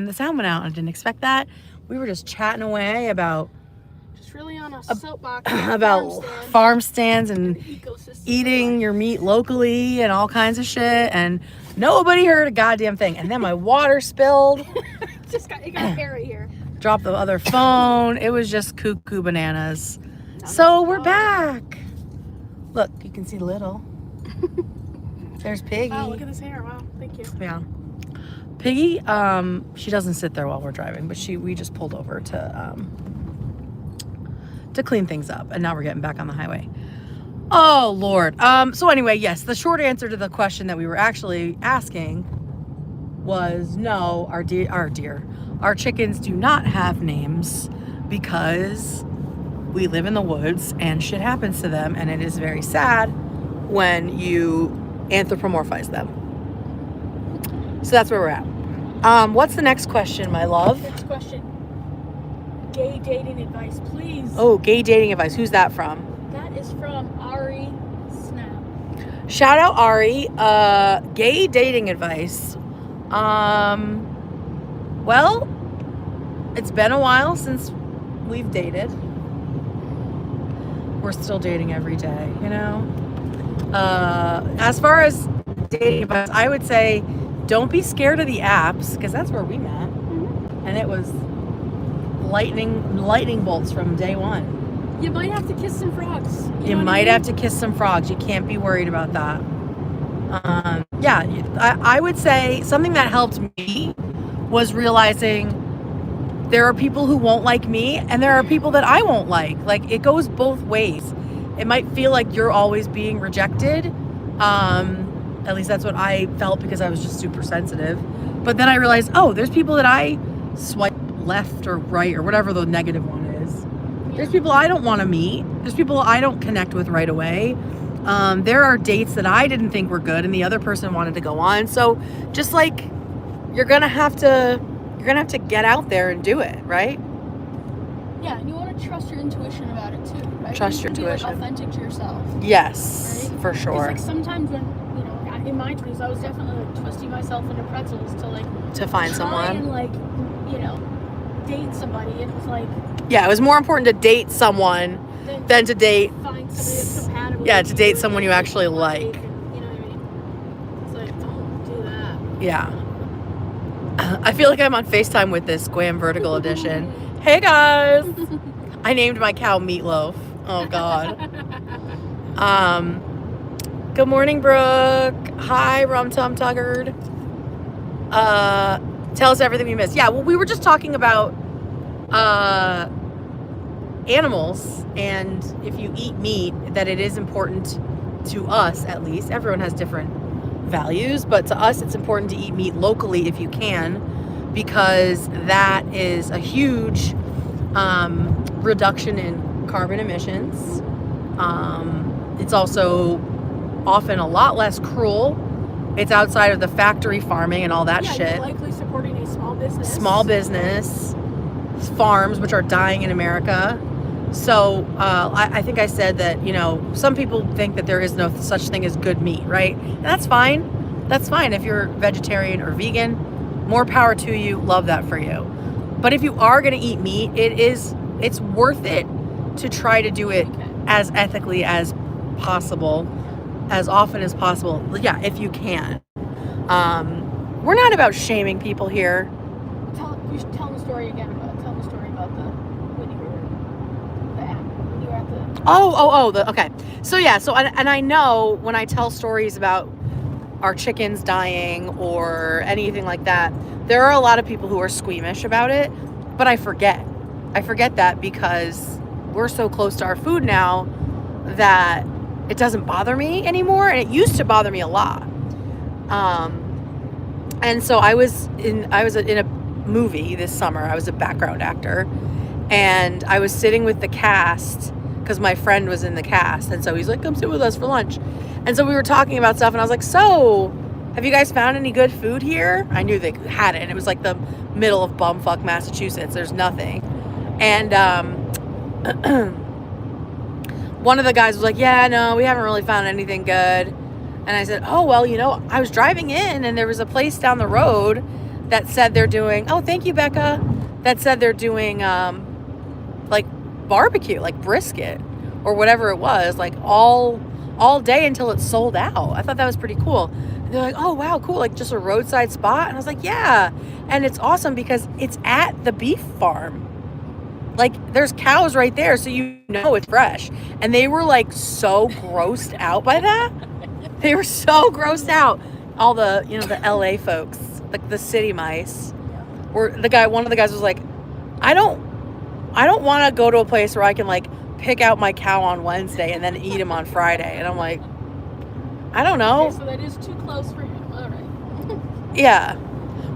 and the sound went out. I didn't expect that. We were just chatting away about really on a soapbox about farm stands and eating your meat locally and all kinds of shit, and nobody heard a goddamn thing. And then my water spilled. It got hairy here. Dropped the other phone. It was just cuckoo bananas. So we're back. Look, you can see Little. There's Piggy. Wow, look at this hair. Wow, thank you. Yeah. Piggy, she doesn't sit there while we're driving, but we just pulled over to clean things up, and now we're getting back on the highway. Oh Lord. So anyway, yes, the short answer to the question that we were actually asking was no, our chickens do not have names because we live in the woods and shit happens to them, and it is very sad when you anthropomorphize them. So that's where we're at. What's the next question, my love? Next question. Gay dating advice, please. Oh, gay dating advice. Who's that from? That is from Ari Snap. Shout out Ari. Gay dating advice. Well, it's been a while since we've dated. We're still dating every day, you know? As far as dating advice, I would say don't be scared of the apps, because that's where we met. Mm-hmm. And it was lightning bolts from day one. You might have to kiss some frogs. You might have to kiss some frogs. You can't be worried about that. Yeah, I would say something that helped me was realizing there are people who won't like me and there are people that I won't like. Like, it goes both ways. It might feel like you're always being rejected. At least that's what I felt because I was just super sensitive. But then I realized, oh, there's people that I swipe left or right or whatever the negative one is. There's people I don't want to meet. There's people I don't connect with right away. There are dates that I didn't think were good and the other person wanted to go on. So just like, you're gonna have to get out there and do it, right? Yeah, and you want to trust your intuition about it too, right? Trust your intuition. Be, like, authentic to yourself. Yes, right? For sure. Like sometimes when, you know, in my 20s, I was definitely like twisting myself into pretzels to find someone and like, you know, date somebody. It was like, yeah, it was more important to date someone than to date. Find somebody that's compatible. Yeah, to date someone you actually like. And, you know what I mean? It's like, don't do that. Yeah. I feel like I'm on FaceTime with this Graham Vertical Edition. Hey guys! I named my cow Meatloaf. Oh God. Good morning, Brooke. Hi, Rum Tum Tuggard. Tell us everything we missed. Yeah, well, we were just talking about animals, and if you eat meat, that it is important to us, at least. Everyone has different values, but to us it's important to eat meat locally if you can, because that is a huge reduction in carbon emissions. It's also often a lot less cruel. It's outside of the factory farming and all that shit. You're likely supporting a small business farms, which are dying in America. So I think I said that, you know, some people think that there is no such thing as good meat, right? And that's fine. That's fine if you're vegetarian or vegan. More power to you. Love that for you. But if you are going to eat meat, it's worth it to try to do it as ethically as possible, as often as possible. Yeah, if you can. We're not about shaming people here. You should tell the story again. Tell the story about when you were at the. Okay. So yeah. So and I know when I tell stories about our chickens dying or anything like that, there are a lot of people who are squeamish about it, but I forget that because we're so close to our food now that it doesn't bother me anymore, and it used to bother me a lot. And so I was in a movie this summer. I was a background actor, and I was sitting with the cast because my friend was in the cast, and so he's like, come sit with us for lunch. And so we were talking about stuff, and I was like, so have you guys found any good food here? I knew they had it, and it was like the middle of bumfuck Massachusetts. There's nothing. And one of the guys was like, yeah, no, we haven't really found anything good. And I said, oh, well, you know, I was driving in and there was a place down the road that said they're doing, oh, thank you, Becca, that said they're doing like barbecue, like brisket or whatever it was, like all day until it's sold out. I thought that was pretty cool. And they're like, oh, wow, cool. Like just a roadside spot. And I was like, yeah. And it's awesome because it's at the beef farm. Like there's cows right there. So you know it's fresh. And they were like so grossed out by that. They were so grossed out. All the, you know, the LA folks, like the city mice. Or one of the guys was like, I don't want to go to a place where I can like pick out my cow on Wednesday and then eat him on Friday. And I'm like, I don't know. Okay, so that is too close for him. All right. Yeah.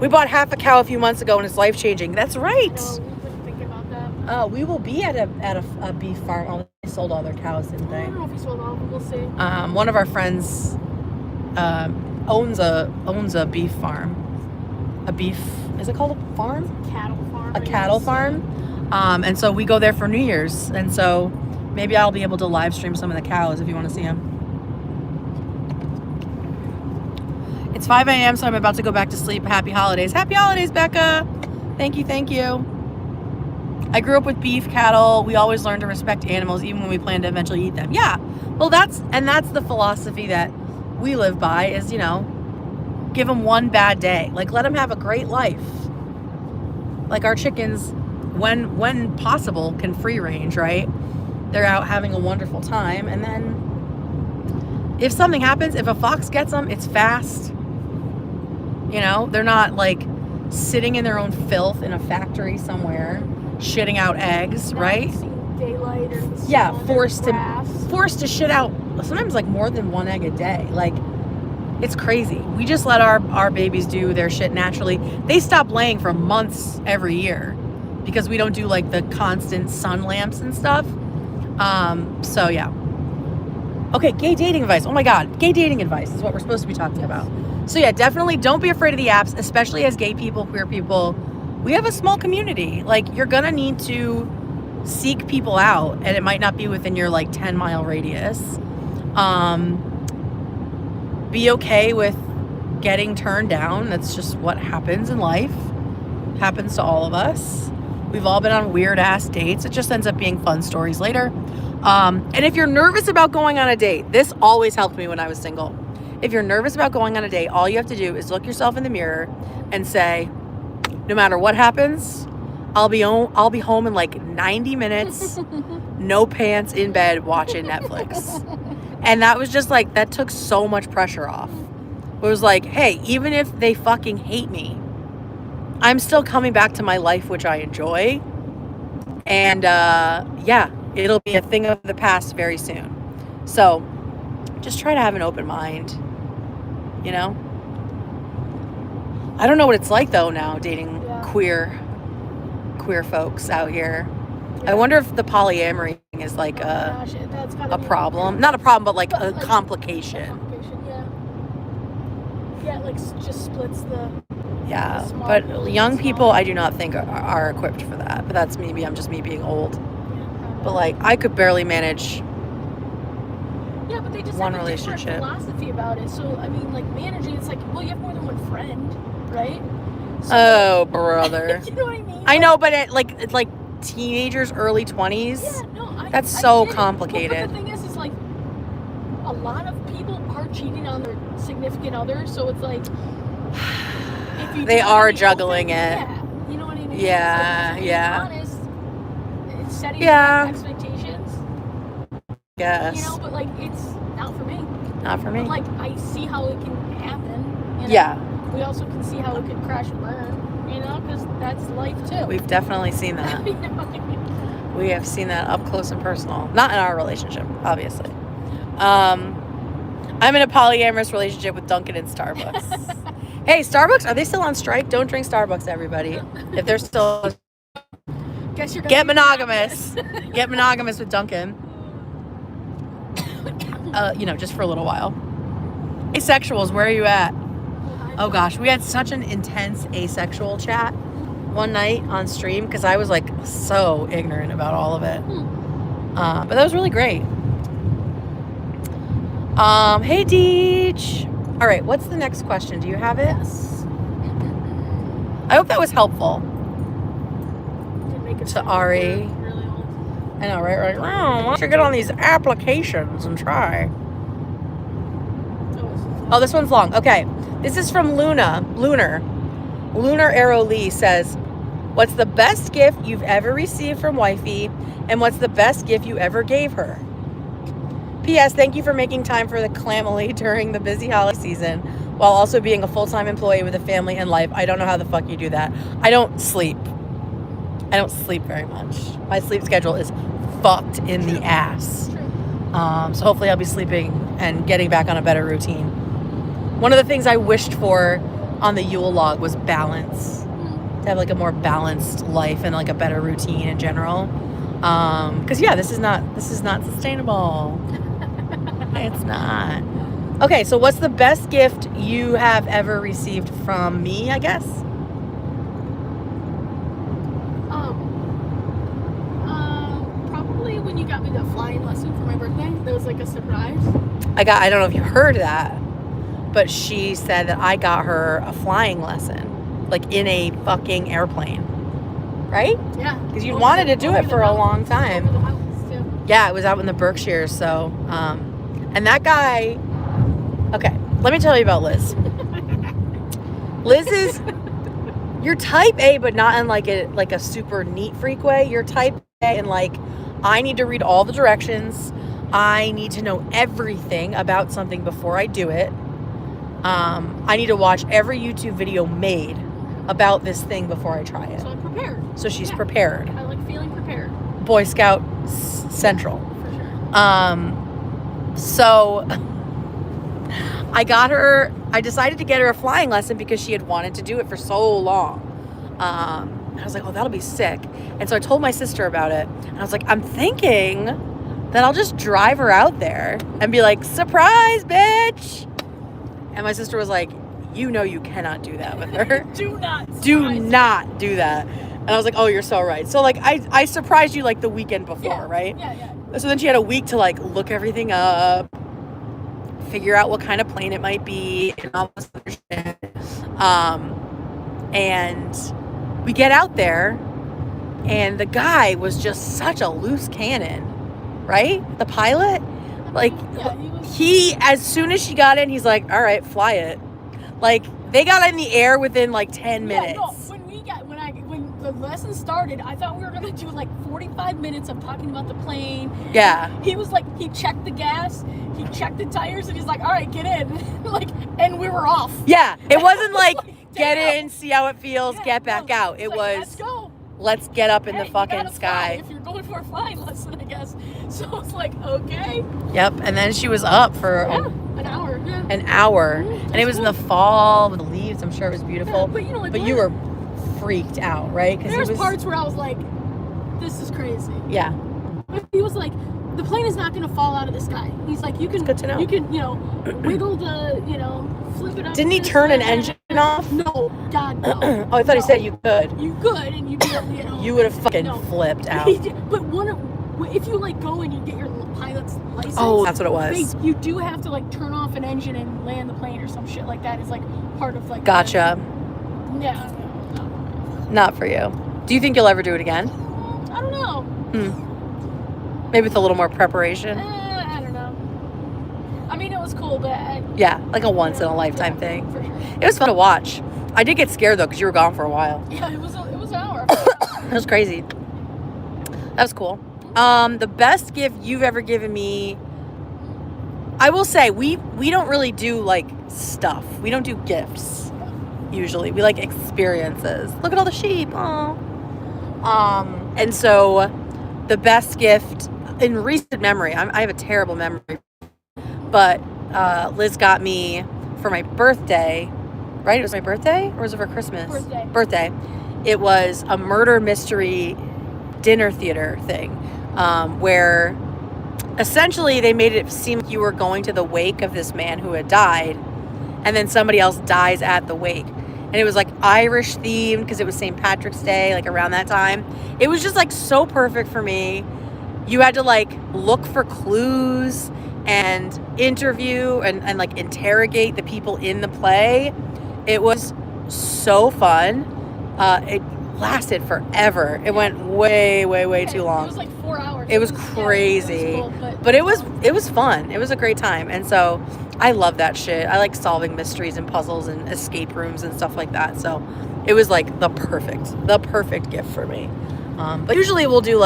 We bought half a cow a few months ago and it's life-changing. That's right. No, we've been thinking about that. We will be at a beef farm. Oh, they sold all their cows, didn't they? I don't know if he sold all of them. We'll see. One of our friends owns a beef farm. Is it called a farm? Cattle farm. A cattle farm. And so we go there for New Year's. And so maybe I'll be able to live stream some of the cows if you want to see them. It's 5 a.m., so I'm about to go back to sleep. Happy holidays. Happy holidays, Becca. Thank you. I grew up with beef cattle. We always learned to respect animals, even when we plan to eventually eat them. Yeah. Well, that's the philosophy that we live by is, you know, give them one bad day. Like, let them have a great life. Like our chickens, when possible, can free range, right? They're out having a wonderful time. And then if something happens, if a fox gets them, it's fast. You know, they're not like sitting in their own filth in a factory somewhere, shitting out eggs, right? Daylight or the sun, yeah, or forced to shit out sometimes like more than one egg a day. Like, it's crazy. We just let our babies do their shit naturally. They stop laying for months every year because we don't do like the constant sun lamps and stuff. So yeah. Okay, gay dating advice. Oh my God, gay dating advice is what we're supposed to be talking about. So yeah, definitely don't be afraid of the apps, especially as gay people, queer people. We have a small community. Like, you're gonna need to seek people out, and it might not be within your like 10-mile radius. Be okay with getting turned down. That's just what happens in life. Happens to all of us. We've all been on weird ass dates. It just ends up being fun stories later. And if you're nervous about going on a date, this always helped me when I was single. If you're nervous about going on a date, all you have to do is look yourself in the mirror and say, no matter what happens, I'll be home in like 90 minutes, no pants, in bed, watching Netflix. And that was just like, that took so much pressure off. It was like, hey, even if they fucking hate me, I'm still coming back to my life, which I enjoy. And yeah, it'll be a thing of the past very soon. So just try to have an open mind, you know? I don't know what it's like though now dating queer folks out here. Yeah. I wonder if the polyamory thing is like a problem. Not a problem, but like a complication. Yeah, like just splits the... Yeah, but young people I do not think are equipped for that. But that's maybe I'm just me being old. Yeah, but like I could barely manage but they just one have a relationship. Different philosophy about it. So I mean, like managing, it's like, well, you have more than one friend, right? So, oh, brother. You know what I mean? I know, but it's like teenagers, early 20s. Yeah, no, that's so complicated. But the thing is like a lot of people are cheating on their significant other, so it's like if you they are juggling it. Yeah, you know what I mean? Yeah, so yeah. Honest, it's setting expectations. Yes. You know, but like it's not for me. Not for me. But like I see how it can happen. You know? Yeah. We also can see how it could crash and burn. You know, because that's life too. We've definitely seen that. You know what I mean? We have seen that up close and personal. Not in our relationship, obviously. I'm in a polyamorous relationship with Dunkin' and Starbucks. Hey, Starbucks, are they still on strike? Don't drink Starbucks, everybody. If they're still... Guess you're Get monogamous. Get monogamous with Dunkin'. You know, just for a little while. Asexuals, where are you at? Oh gosh, we had such an intense asexual chat one night on stream because I was like so ignorant about all of it. But that was really great. Hey Deej. All right, what's the next question? Do you have it? Yes. I hope that was helpful Didn't make it to sound Ari. like we're really old. I know, right? Like, oh, why don't you get on these applications and try? Oh, this one's long. Okay. This is from Lunar Arrow Lee says, what's the best gift you've ever received from wifey, and what's the best gift you ever gave her? P.S. Thank you for making time for the clamily during the busy holiday season while also being a full-time employee with a family and life. I don't know how the fuck you do that. I don't sleep very much. My sleep schedule is fucked in the ass. So hopefully I'll be sleeping and getting back on a better routine. One of the things I wished for on the Yule log was balance. To have like a more balanced life and like a better routine in general. Because yeah, this is not sustainable. It's not. Okay, so what's the best gift you have ever received from me, I guess? Probably when you got me that flying lesson for my birthday. That was like a surprise. I don't know if you heard that, but she said that I got her a flying lesson, like in a fucking airplane. Right? Yeah. Because you wanted to do it for a long time. Over the mountains, too. Yeah, it was out in the Berkshires, so and that guy, okay, let me tell you about Liz. Liz is, you're type A, but not in like a super neat freak way. You're type A and like, I need to read all the directions. I need to know everything about something before I do it. I need to watch every YouTube video made about this thing before I try it. So I'm prepared. So she's prepared. I like feeling prepared. Boy Scout Central. For sure. So I decided to get her a flying lesson because she had wanted to do it for so long. I was like, oh, that'll be sick. And so I told my sister about it. And I was like, I'm thinking that I'll just drive her out there and be like, surprise, bitch. And my sister was like, you know you cannot do that with her. Do not do that. And I was like, oh, you're so right. So like I surprised you like the weekend before, right? Yeah. So then she had a week to like look everything up, figure out what kind of plane it might be, and all this other shit. And we get out there, and the guy was just such a loose cannon, right? The pilot, like he as soon as she got in, he's like, all right, fly it. Like they got in the air within like 10 minutes. No, when the lesson started, I thought we were gonna do like 45 minutes of talking about the plane. Yeah. He was like, he checked the gas, he checked the tires, and he's like, all right, get in. Like, and we were off. Yeah. It wasn't like, like get in, see how it feels, get back out. It like, was, let's go. Let's get up in the You fucking gotta sky. fly if you're going for a flying lesson, I guess. So it's like, okay. Yep. And then she was up for an hour. Yeah. an hour. And it was in the fall with the leaves. I'm sure it was beautiful. Yeah, but you were freaked out, right? There's parts where I was like, this is crazy. Yeah. But he was like, the plane is not going to fall out of the sky. He's like, you can, good to know. You can, wiggle the, flip it up. Didn't he turn an engine off? No, God, no. Oh, I thought he said you could. You could, and you'd be, You would have fucking flipped out. But if you like go and you get your pilot's license. Oh, that's what it was. You do have to like turn off an engine and land the plane or some shit like that. It's like part of like. Gotcha. Yeah. Not for you. Do you think you'll ever do it again? I don't know. Maybe with a little more preparation. I don't know. I mean, it was cool, but yeah, like a once in a lifetime thing. For sure. It was fun to watch. I did get scared though because you were gone for a while. Yeah, it was an hour. It was crazy. That was cool. The best gift you've ever given me, I will say we don't really do like stuff. We don't do gifts usually. We like experiences. Look at all the sheep. Aww. And so the best gift in recent memory, I have a terrible memory, but Liz got me for my birthday, right? It was my birthday or was it for Christmas? Birthday. It was a murder mystery dinner theater thing where essentially they made it seem like you were going to the wake of this man who had died and then somebody else dies at the wake. And it was like Irish themed because it was St. Patrick's Day, like around that time. It was just like so perfect for me. You had to like look for clues and interview and like interrogate the people in the play. It was so fun. It lasted forever. It went way, way, way too long. It was like 4 hours. It was crazy. Yeah, it was cool, but it was fun. It was a great time. And so I love that shit. I like solving mysteries and puzzles and escape rooms and stuff like that. So it was like the perfect gift for me. But usually we'll do like